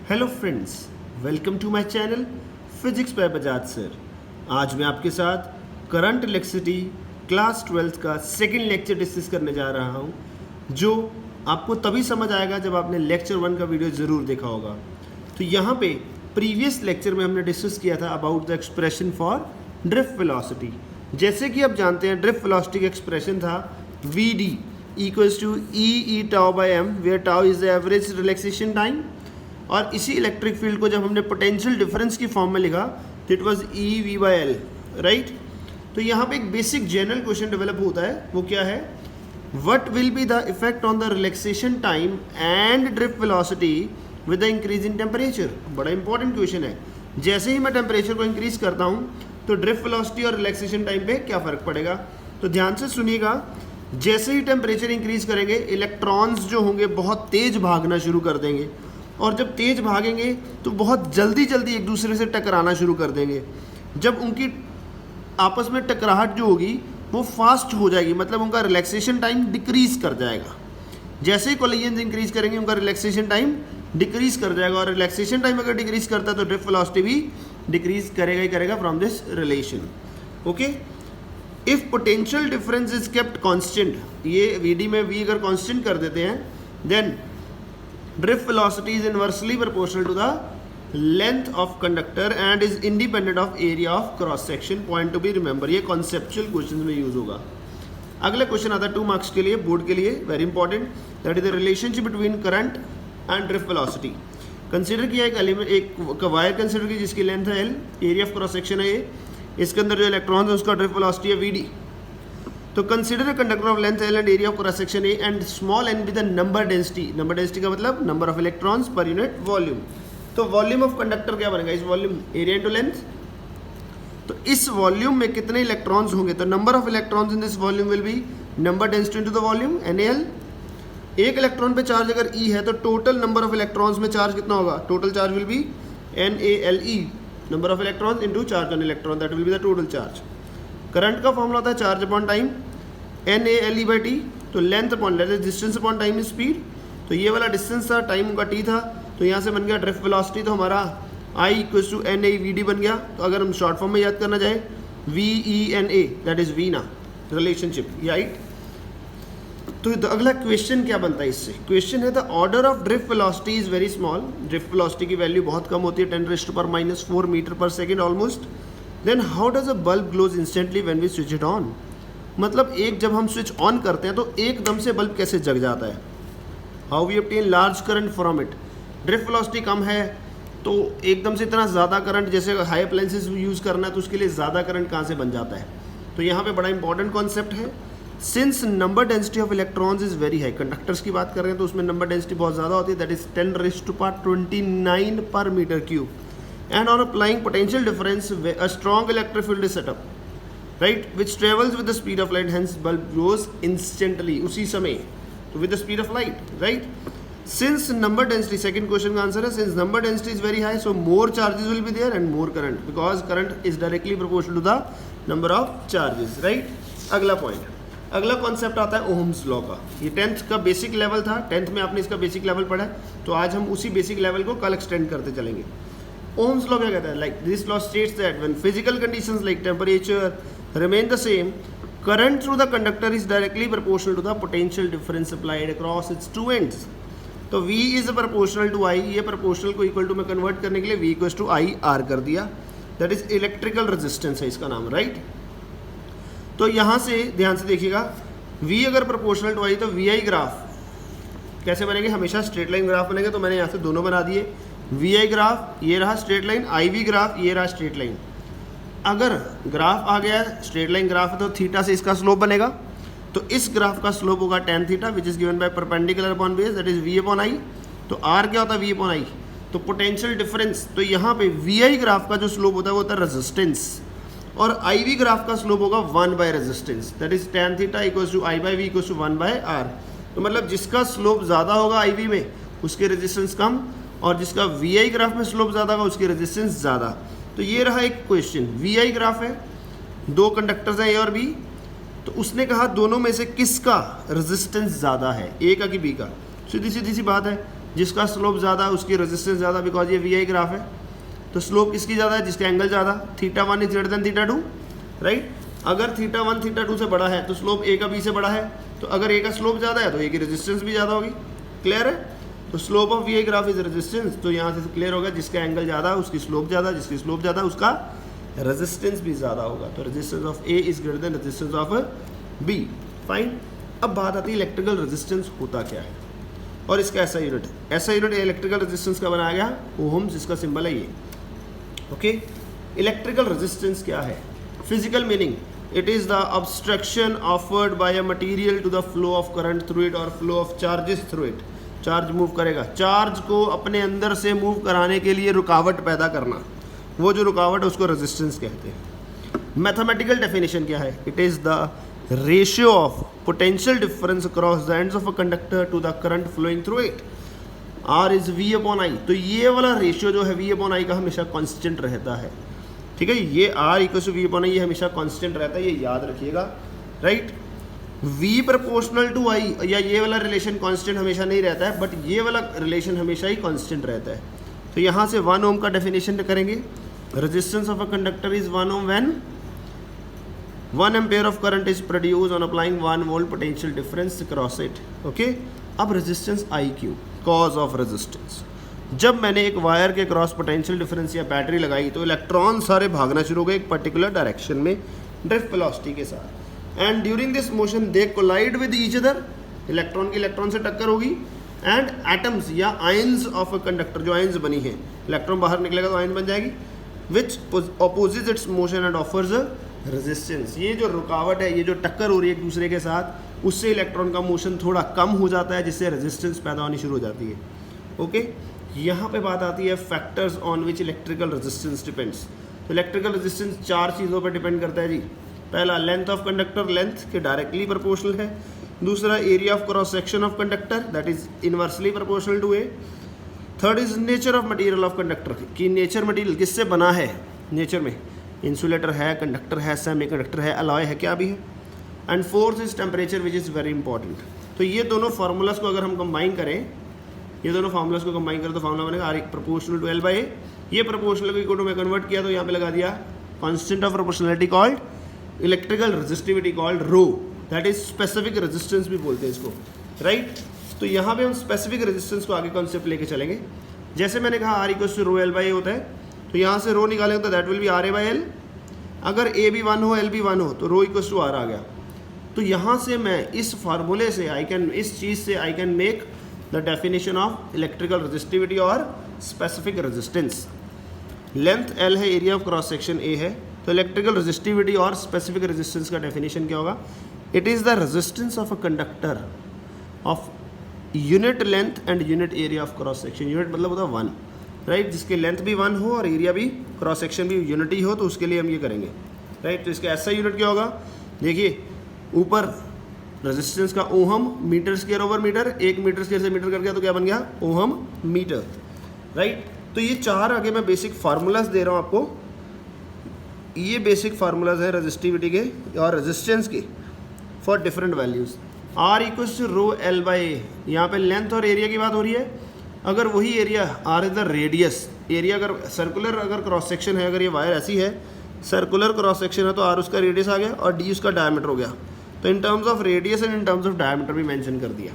Hello friends, welcome to my channel physics by Bajaj sir. आज मैं आपके साथ करंट इलेक्ट्रिसिटी क्लास 12th का सेकंड लेक्चर डिस्कस करने जा रहा हूं, जो आपको तभी समझ आएगा जब आपने लेक्चर 1 का वीडियो ज़रूर देखा होगा। तो यहाँ पे प्रीवियस लेक्चर में हमने डिस्कस किया था about the expression for drift velocity. जैसे कि आप जानते हैं ड्रिफ्ट वेलोसिटी का एक्सप्रेशन था Vd equals to e tau by m, where tau is the average relaxation time. और इसी इलेक्ट्रिक फील्ड को जब हमने पोटेंशियल डिफरेंस की फॉर्म में लिखा तो it was E V by L, right. तो यहाँ पे एक बेसिक जनरल क्वेश्चन डेवलप होता है, वो क्या है, what will be the effect on the relaxation time and drift velocity with the increase in temperature. बड़ा इंपॉर्टेंट क्वेश्चन है। जैसे ही मैं टेम्परेचर को इंक्रीज करता हूँ तो ड्रिफ्ट वेलोसिटी और रिलैक्सेशन टाइम पे क्या फ़र्क पड़ेगा। तो ध्यान से सुनिएगा, जैसे ही टेम्परेचर इंक्रीज करेंगे इलेक्ट्रॉन्स जो होंगे बहुत तेज भागना शुरू कर देंगे, और जब तेज भागेंगे तो बहुत जल्दी जल्दी एक दूसरे से टकराना शुरू कर देंगे। जब उनकी आपस में टकराहट जो होगी वो फास्ट हो जाएगी, मतलब उनका रिलैक्सेशन टाइम डिक्रीज कर जाएगा। जैसे ही कोलिजन इंक्रीज करेंगे उनका रिलैक्सेशन टाइम डिक्रीज कर जाएगा, और रिलैक्सेशन टाइम अगर डिक्रीज करता है तो ड्रिफ्ट वेलोसिटी भी डिक्रीज करेगा ही करेगा from this relation. Okay, if potential difference is kept constant, ये वीडी में वी अगर कांस्टेंट कर देते हैं, then drift velocity is inversely proportional to the length of conductor and is independent of area of cross section. Point to be remember, ये conceptual questions में use होगा। अगला क्वेश्चन आता है 2 मार्क्स के लिए, बोर्ड के लिए, very important, that is the relationship between current and drift velocity. Consider किया एक एलिमेंट, एक वायर कंसिडर की जिसकी लेंथ है L, area of cross section है ए, इसके अंदर जो इलेक्ट्रॉन है उसका ड्रिफ्ट वेलोसिटी है वीडी। तो consider a conductor of length L and area of cross section A and small n with the number density. Number density का मतलब number of electrons per unit volume. तो volume of conductor क्या बनेगा, इस volume area into length. तो इस volume में कितने इलेक्ट्रॉन्स होंगे, तो number of electrons in this volume will be number density into the volume NaL। एक इलेक्ट्रॉन पे चार्ज अगर E है तो टोटल नंबर ऑफ इलेक्ट्रॉन्स में चार्ज कितना होगा, total charge will be NaLe, number of electrons into charge on electron, that will be the total charge. Current का formula होता है चार्ज अपॉन टाइम, NaLe/T। तो length upon distance upon time speed. तो ये वाला distance था, time उनका T था, तो यहाँ से बन गया ड्रिफ्ट वेलोसिटी, तो हमारा I इक्वल्स टू NaVd बन गया। तो अगर हम शॉर्ट फॉर्म में याद करना चाहे VENA, दैट इज V ना, रिलेशनशिप, राइट। तो अगला क्वेश्चन क्या बनता है इससे, क्वेश्चन है the order of drift velocity is very small. Drift velocity की वैल्यू बहुत कम होती है, 10⁻⁻⁴ metre per second almost. Then how does a bulb glows instantly when we switch it on. मतलब एक जब हम स्विच ऑन करते हैं तो एकदम से बल्ब कैसे जग जाता है। How we obtain large current from it. Drift velocity कम है तो एकदम से इतना ज़्यादा करंट, जैसे हाई अप्लायंसेस यूज़ करना है तो उसके लिए ज़्यादा करंट कहाँ से बन जाता है। तो यहाँ पे बड़ा इंपॉर्टेंट कॉन्सेप्ट है, since number density of electrons is very high. Conductors की बात कर रहे हैं तो उसमें नंबर डेंसिटी बहुत ज़्यादा होती है, that is 10⁻29 per metre cube. And on applying potential difference a strong electric field is setup, right, which travels with the speed of light, hence bulb glows instantly, उसी समय, तो with the speed of light, right। Since number density, second question का answer है, since number density is very high, so more charges will be there and more current, because current is directly proportional to the number of charges, right। अगला point, अगला concept आता है Ohm's law का। ये 10th का basic level था, 10th में आपने इसका बेसिक लेवल पढ़ा है, तो आज हम उसी बेसिक लेवल को कल एक्सटेंड करते चलेंगे। ओम्स लॉ क्या कहता है, like this law states that when physical conditions like temperature remain the same, current through the conductor is directly proportional to the potential difference applied across its two ends. तो V is proportional to I, ये proportional को equal to में convert करने के लिए V equals to IR कर दिया, that is electrical resistance है इसका नाम, right। तो यहाँ से ध्यान से देखिएगा, V अगर proportional to I तो VI ग्राफ कैसे बनेंगे, हमेशा स्ट्रेट लाइन ग्राफ बनेंगे। तो मैंने यहाँ से दोनों बना दिए, VI ग्राफ ये रहा स्ट्रेट लाइन, IV ग्राफ ये रहा स्ट्रेट लाइन। अगर ग्राफ आ गया स्ट्रेट लाइन ग्राफ है तो थीटा से इसका स्लोप बनेगा, तो इस ग्राफ का स्लोप होगा tan theta which is given by perpendicular upon base, that is V upon I। तो R क्या होता है, V अपॉन I। तो पोटेंशियल डिफरेंस, तो यहाँ पे VI ग्राफ का जो स्लोप होता है वो होता है रेजिस्टेंस, और IV ग्राफ का स्लोप होगा 1 by resistance, that is tan theta equals to I by V equals to 1 by R। तो मतलब जिसका स्लोप ज़्यादा होगा IV में उसके रेजिस्टेंस कम, और जिसका VI ग्राफ में स्लोप ज़्यादा होगा उसकी रेजिस्टेंस ज़्यादा। तो ये रहा एक क्वेश्चन, VI ग्राफ है, दो कंडक्टर्स हैं A और B, तो उसने कहा दोनों में से किसका रेजिस्टेंस ज़्यादा है, A का कि B का। सीधी सीधी सी बात है, जिसका स्लोप ज़्यादा उसकी रेजिस्टेंस ज़्यादा, बिकॉज ये वी आई ग्राफ है। तो स्लोप किसकी ज़्यादा है? जिसका एंगल ज़्यादा। θ1 इज ग्रेटर देन θ2, राइट। अगर θ1 θ2 से बड़ा है तो स्लोप ए का बी से बड़ा है, तो अगर ए का स्लोप ज़्यादा है तो ए की रेजिस्टेंस भी ज़्यादा होगी। क्लियर है? तो slope of V I graph is resistance, तो यहाँ से क्लियर होगा जिसका एंगल ज़्यादा उसकी स्लोप ज़्यादा, जिसकी स्लोप ज़्यादा उसका रेजिस्टेंस भी ज़्यादा होगा। तो resistance of A is greater than resistance of B. Fine. अब बात आती है इलेक्ट्रिकल रेजिस्टेंस होता क्या है और इसका ऐसा यूनिट है। ऐसा यूनिट इलेक्ट्रिकल रेजिस्टेंस का बनाया गया ओहम्स, जिसका सिंबल है ये। ओके, इलेक्ट्रिकल रेजिस्टेंस क्या है? Physical meaning, it is the obstruction offered by a material to the flow of current through it और flow of charges through it. Charge move करेगा, चार्ज को अपने अंदर से मूव कराने के लिए रुकावट पैदा करना, वो जो रुकावट है उसको रेजिस्टेंस कहते हैं। मैथमेटिकल डेफिनेशन क्या है? It is the ratio of potential difference across the ends of a conductor to the current flowing through it. R is V upon I. तो ये वाला रेशियो जो है वी अपॉन आई का हमेशा कांस्टेंट रहता है। ठीक है, ये R equal to V upon I, ये हमेशा कांस्टेंट रहता है, ये याद रखिएगा, right. V proportional to I, या ये वाला रिलेशन कांस्टेंट हमेशा नहीं रहता है, बट ये वाला रिलेशन हमेशा ही कांस्टेंट रहता है। तो यहाँ से 1 ओम का डेफिनेशन करेंगे। Resistance of a conductor is 1 ohm when 1 ampere of current is produce on applying 1 volt potential difference across it. Okay, अब resistance I Q, cause of resistance. जब मैंने एक वायर के क्रॉस पोटेंशियल डिफरेंस या battery लगाई तो electron सारे भागना शुरू हो गए एक पर्टिकुलर डायरेक्शन में ड्रिफ्ट वेलोसिटी के साथ, and during this motion they collide with each other. Electron की इलेक्ट्रॉन से टक्कर होगी, एंड एटम्स या आयंस ऑफ अ कंडक्टर, जो आयंस बनी है, इलेक्ट्रॉन बाहर निकलेगा तो आयन बन जाएगी, which opposes its motion and offers a resistance. ये जो रुकावट है, ये जो टक्कर हो रही है एक दूसरे के साथ, उससे इलेक्ट्रॉन का मोशन थोड़ा कम हो जाता है, जिससे रेजिस्टेंस पैदा होनी शुरू हो जाती है। ओके, यहाँ पे बात आती है factors on which electrical resistance depends. तो इलेक्ट्रिकल रेजिस्टेंस 4 चीज़ों पर डिपेंड करता है जी। पहला, लेंथ ऑफ कंडक्टर, लेंथ के डायरेक्टली प्रोपोर्शनल है। दूसरा, area of cross section of conductor, that is inversely proportional to A. Third is nature of material of conductor, कि नेचर मटेरियल किससे बना है, नेचर में इंसुलेटर है, कंडक्टर है, सेमी कंडक्टर है, अलॉय है, क्या भी है। And fourth is temperature, which is very important. तो ये दोनों फार्मूलाज को अगर हम कंबाइन करें, ये दोनों फार्मूलाज को कंबाइन करें तो फार्मूला बनेगा R proportional to L by A. ये प्रोपोर्शनल को इक्वल टू में कन्वर्ट किया तो यहाँ पे लगा दिया constant of proportionality called electrical resistivity called rho, that is specific resistance भी बोलते हैं इसको, राइट। तो यहाँ पे हम स्पेसिफिक रेजिस्टेंस को आगे कॉन्सेप्ट लेके चलेंगे। जैसे मैंने कहा R equal to rho L by A होता है, तो यहाँ से रो निकालेंगे तो that will be R A by L. अगर ए भी 1 हो, एल भी 1 हो, तो रो इक्वल टू आर आ गया। तो यहाँ से मैं इस फार्मूले से इस चीज़ से I can make the definition of electrical resistivity और स्पेसिफिक रेजिस्टेंस। लेंथ एल है, एरिया ऑफ क्रॉस सेक्शन ए है, तो इलेक्ट्रिकल रेजिस्टिविटी और स्पेसिफिक रेजिस्टेंस का डेफिनेशन क्या होगा? It is the resistance of a conductor of unit length and unit area of cross section. Unit मतलब होता है 1, राइट, जिसके लेंथ भी 1 हो और एरिया भी, क्रॉस सेक्शन भी यूनिटी हो, तो उसके लिए हम ये करेंगे, राइट। तो इसका ऐसा यूनिट क्या होगा? देखिए, ऊपर रेजिस्टेंस का ohm, metre square over metre, 1 metre square से मीटर कर गया तो क्या बन गया? Ohm metre, right. तो ये 4 आगे मैं बेसिक फार्मूलाज दे रहा हूँ आपको। ये बेसिक फार्मूलाज है रेजिस्टिविटी के और रेजिस्टेंस के for different values. R equals to rho L by A, यहाँ पे लेंथ और एरिया की बात हो रही है। अगर वही area R is the radius, area अगर सर्कुलर अगर क्रॉस सेक्शन है, अगर ये वायर ऐसी है, सर्कुलर क्रॉस सेक्शन है, तो आर उसका रेडियस आ गया और डी उसका डायमीटर हो गया। तो in terms of radius and in terms of diameter भी मेंशन कर दिया।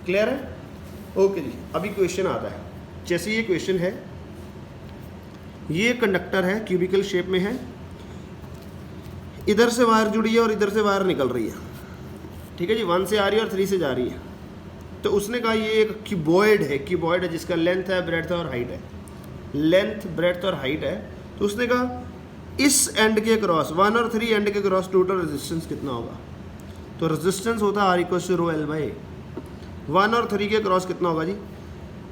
क्लियर है? ओके जी। अभी क्वेश्चन आता है। जैसे ये क्वेश्चन है, ये कंडक्टर है, क्यूबिकल शेप में है, इधर से वायर जुड़ी है और इधर से वायर निकल रही है, ठीक है जी, 1 से आ रही है और 3 से जा रही है। तो उसने कहा ये एक क्यूबॉइड है जिसका लेंथ है, ब्रेड्थ और हाइट है, लेंथ, ब्रेड्थ और हाइट है। तो उसने कहा इस एंड के क्रॉस 1 और 3 एंड के क्रॉस टोटल रेजिस्टेंस कितना होगा? तो रेजिस्टेंस होता है R equal to rho L by 1 और 3 के क्रॉस कितना होगा जी?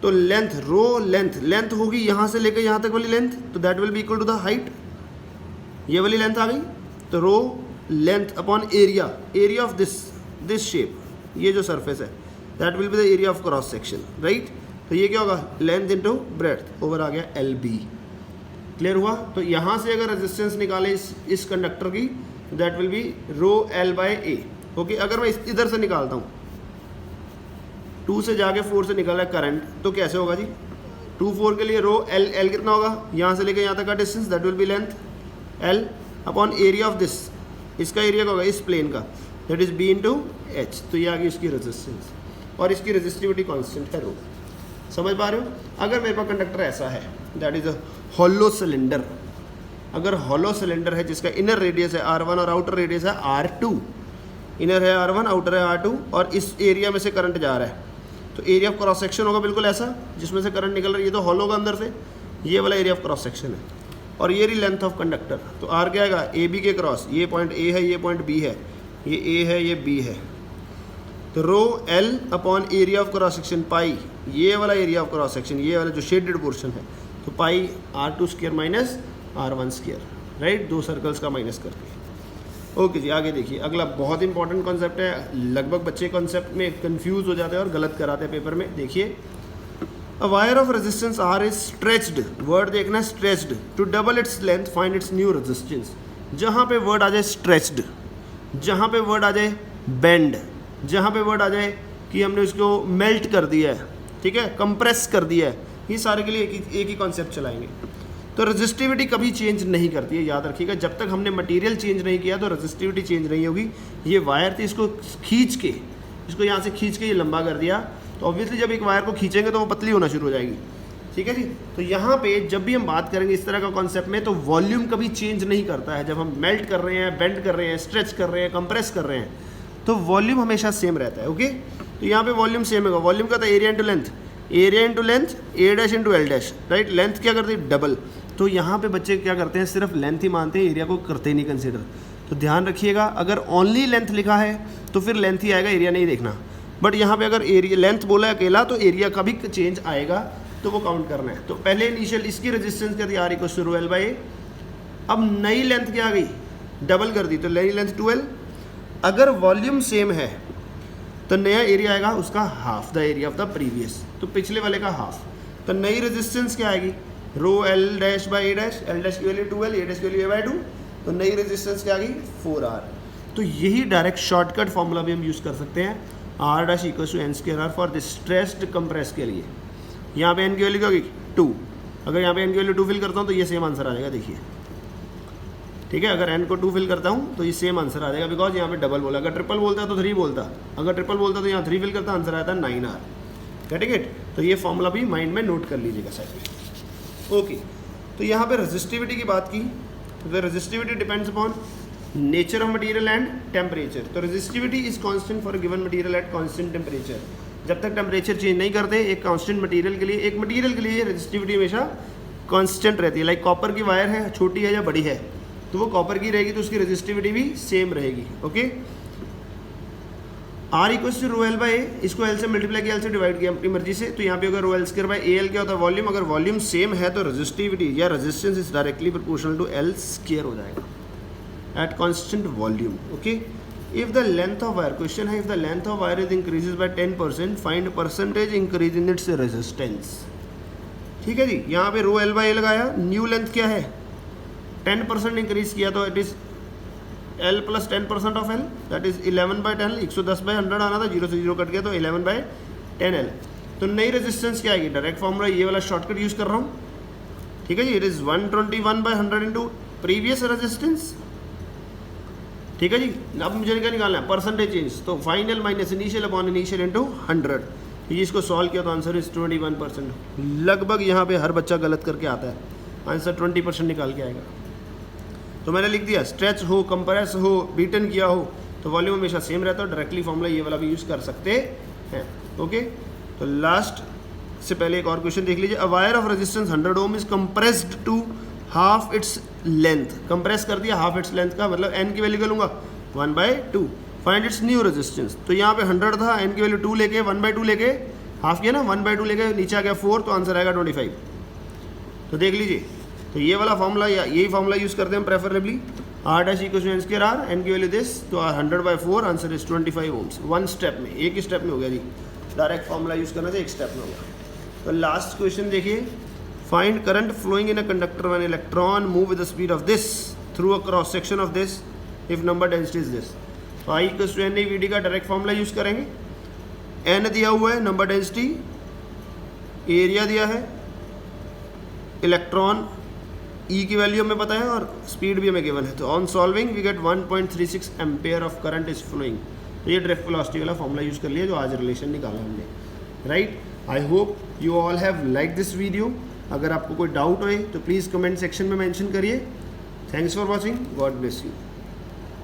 तो लेंथ, रो लेंथ होगी यहाँ से लेकर यहाँ तक वाली लेंथ, तो that will be equal to the height, ये वाली लेंथ आ गई। तो rho length upon area of this shape, ये जो सरफेस है, that will be the area of cross section, right. तो ये क्या होगा? लेंथ इंटू ब्रेड्थ, ओवर आ गया एल बी। क्लियर हुआ? तो यहाँ से अगर रेजिस्टेंस निकालें इस कंडक्टर की, that will B row L by A. Okay, अगर मैं इधर से निकालता हूँ, 2 से जाके 4 से निकल रहा है करंट, तो कैसे होगा जी? 2 4 के लिए रो एल कितना होगा, यहाँ से लेके यहाँ तक का distance, that will be length L upon area of this, इसका एरिया क्या होगा इस प्लेन का, that is B into H. तो ये आ गई इसकी रेजिस्टेंस और इसकी रेजिस्टिविटी कांस्टेंट है रो। समझ पा रहे हो? अगर मेरे पास कंडक्टर ऐसा है, that is a hollow cylinder, अगर हॉलो सिलेंडर है जिसका इनर रेडियस है R1 और आउटर रेडियस है R2, इनर है R1 आउटर है R2 और इस एरिया में से करंट जा रहा है, तो एरिया ऑफ क्रॉस सेक्शन होगा बिल्कुल ऐसा जिसमें से करंट निकल रहा है, ये तो हॉलो का अंदर से, ये वाला एरिया ऑफ क्रॉस सेक्शन है और ये रही लेंथ ऑफ कंडक्टर। तो आर क्या आएगा, ए बी के क्रॉस, ये पॉइंट ए है, ये पॉइंट बी है, ये ए है, ये बी है, तो rho L upon area of cross section pi, ये वाला एरिया ऑफ क्रॉस सेक्शन, ये वाला जो शेडेड पोर्शन है, तो पाई R2 square minus R1 square, right, 2 circles का माइनस करके। ओके जी, आगे देखिए अगला बहुत इंपॉर्टेंट कॉन्सेप्ट है, लगभग बच्चे कॉन्सेप्ट में कंफ्यूज हो जाते हैं और गलत कराते हैं पेपर में। देखिए, a wire of resistance R is stretched, word देखना stretched, to double its length find its new resistance. जहाँ पे वर्ड आ जाए स्ट्रेच्ड, जहाँ पे वर्ड आ जाए बेंड, जहाँ पे वर्ड आ जाए कि हमने उसको मेल्ट कर दिया है, ठीक है, कंप्रेस कर दिया है, ये सारे के लिए एक ही कॉन्सेप्ट चलाएंगे। तो रेजिस्टिविटी कभी चेंज नहीं करती है, याद रखिएगा, जब तक हमने मटेरियल चेंज नहीं किया तो रेजिस्टिविटी चेंज नहीं होगी। ये वायर थी, इसको खींच के, इसको यहाँ से खींच के ये लंबा कर दिया, तो ऑब्वियसली जब एक वायर को खींचेंगे तो वो पतली होना शुरू हो जाएगी, ठीक है जी। तो यहाँ पे जब भी हम बात करेंगे इस तरह का कॉन्सेप्ट में, तो वॉल्यूम कभी चेंज नहीं करता है। जब हम मेल्ट कर रहे हैं, बेंड कर रहे हैं, स्ट्रेच कर रहे हैं, कंप्रेस कर रहे हैं, तो वॉल्यूम हमेशा सेम रहता है। ओके, तो यहाँ पे वॉल्यूम सेम होगा। वॉल्यूम का था area into length, area into length, A dash into L dash, right. Length क्या करती है, डबल। तो यहाँ पे बच्चे क्या करते हैं, सिर्फ लेंथ ही मानते हैं, एरिया को करते ही नहीं कंसिडर। तो ध्यान रखिएगा, अगर ओनली लेंथ लिखा है तो फिर लेंथ ही आएगा, एरिया नहीं देखना। बट यहाँ पे अगर एरिया लेंथ बोला है अकेला, तो एरिया का भी चेंज आएगा, तो वो काउंट करना है। तो पहले इनिशियल इसकी रेजिस्टेंस क्या थी, R equal to L by A. अब नई लेंथ क्या आ गई, डबल कर दी, तो नई लेंथ 2L। अगर वॉल्यूम सेम है तो नया एरिया आएगा उसका half the area of the previous, तो पिछले वाले का हाफ। तो नई रेजिस्टेंस क्या आएगी, rho L dash by A dash, L dash की वैल्यू 2L, ए डैश की वैल्यू A/2, तो नई रेजिस्टेंस क्या आ गई 4R। तो यही डायरेक्ट शॉर्टकट फॉर्मूला भी हम यूज़ कर सकते हैं, R dash equal to n square R for this stressed compress के लिए। यहाँ पे एन की वैल्यू क्या होगी 2, अगर यहाँ पे एन की वैल्यू 2 फिल करता हूँ तो ये सेम आंसर आ जाएगा, देखिए, ठीक है। अगर एन को 2 फिल करता हूँ तो ये सेम आंसर आ जाएगा, बिकॉज यहाँ पे डबल बोला। अगर ट्रिपल बोलता तो 3 बोलता, अगर ट्रिपल बोलता तो यहाँ 3 फिल करता, आंसर आता है 9R। Getting it? तो ये फॉर्मूला भी माइंड में नोट कर लीजिएगा साइड में। ओके, तो यहाँ पे रेजिस्टिविटी की बात की, तो resistivity depends upon nature of material and temperature. तो resistivity is constant for given material at constant temperature. जब तक टेम्परेचर चेंज नहीं करते एक कांस्टेंट मटेरियल के लिए, एक मटेरियल के लिए रेजिस्टिविटी हमेशा कांस्टेंट रहती है। लाइक कॉपर की वायर है, छोटी है या बड़ी है, तो वो कॉपर की रहेगी, तो उसकी रेजिस्टिविटी भी सेम रहेगी। Okay, R equal to rho L by A, इसको एल से मल्टीप्लाई किया, एल से डिवाइड किया अपनी मर्जी से। तो यहाँ पे अगर rho L square by A L क्या होता है, वॉल्यूम। अगर वॉल्यूम सेम है तो रेजिस्टिविटी या resistance is directly proportional to L square हो जाएगा at constant volume. Okay, if the length of wire, question है, if the length of wire is increases by 10%, find percentage increase in its resistance. ठीक है जी, यहाँ पे रो L by ए लगाया, new length क्या है 10% इंक्रीज किया, तो it is L plus 10% of L, that is 11/10, 110/100 आना था, 0 से 0 कट गया, तो 11/10L। तो नई रेजिस्टेंस क्या आएगी, डायरेक्ट फॉर्मूला, ये वाला शॉर्टकट यूज कर रहा हूँ, ठीक है जी। It is 121/100 into previous resistance, ठीक है जी। अब मुझे क्या निकालना है, परसेंटेज चेंज, तो final minus initial upon initial into 100। ये इसको सॉल्व किया तो आंसर इज 21%। लगभग यहाँ पे हर बच्चा गलत करके आता है, आंसर 20% निकाल के आएगा। तो मैंने लिख दिया, स्ट्रेच हो, कंप्रेस हो, बीटन किया हो, तो वॉल्यूम हमेशा सेम रहता है। डायरेक्टली फॉर्मूला ये वाला भी यूज़ कर सकते हैं। ओके, तो लास्ट से पहले एक और क्वेश्चन देख लीजिए। A wire of resistance 100 ohm is compressed to half its length. Compress कर दिया हाफ इट्स लेंथ का, मतलब एन की वैल्यू क्या लूँगा 1/2, फाइंड इट्स न्यू रेजिस्टेंस। तो यहाँ पे 100 था, एन की वैल्यू 2 लेके 1/2 लेके हाफ किया ना, 1/2 लेके नीचे आ गया 4, तो आंसर आएगा 25। तो देख लीजिए, तो ये वाला फॉर्मूला या यही फॉर्मूला यूज़ करते हैं preferably, R dash equal to n square R, n की वैल्यू दिस, तो 100/4, answer is 25 ohms. One step में, एक ही स्टेप में हो गया जी, डायरेक्ट फॉर्मूला यूज़ करना था, एक स्टेप में हो गया। तो लास्ट क्वेश्चन देखिए, find current flowing in a conductor when electron move with the speed of this through a cross section of this if number density is this. तो I equal to N V D का direct formula use करेंगे, N दिया हुआ है, number density, area दिया है, electron ई की value हमें पता है और स्पीड भी हमें गिवन है। तो on solving we get 1.36 ampere of current is flowing. तो ये ड्रिफ्ट वेलोसिटी वाला फॉर्मूला यूज़ कर लिया जो आज रिलेशन निकाला हमने, right. I hope you all have like this video. अगर आपको कोई डाउट हो तो प्लीज़ कमेंट सेक्शन में मेंशन करिए। Thanks for watching, god bless you.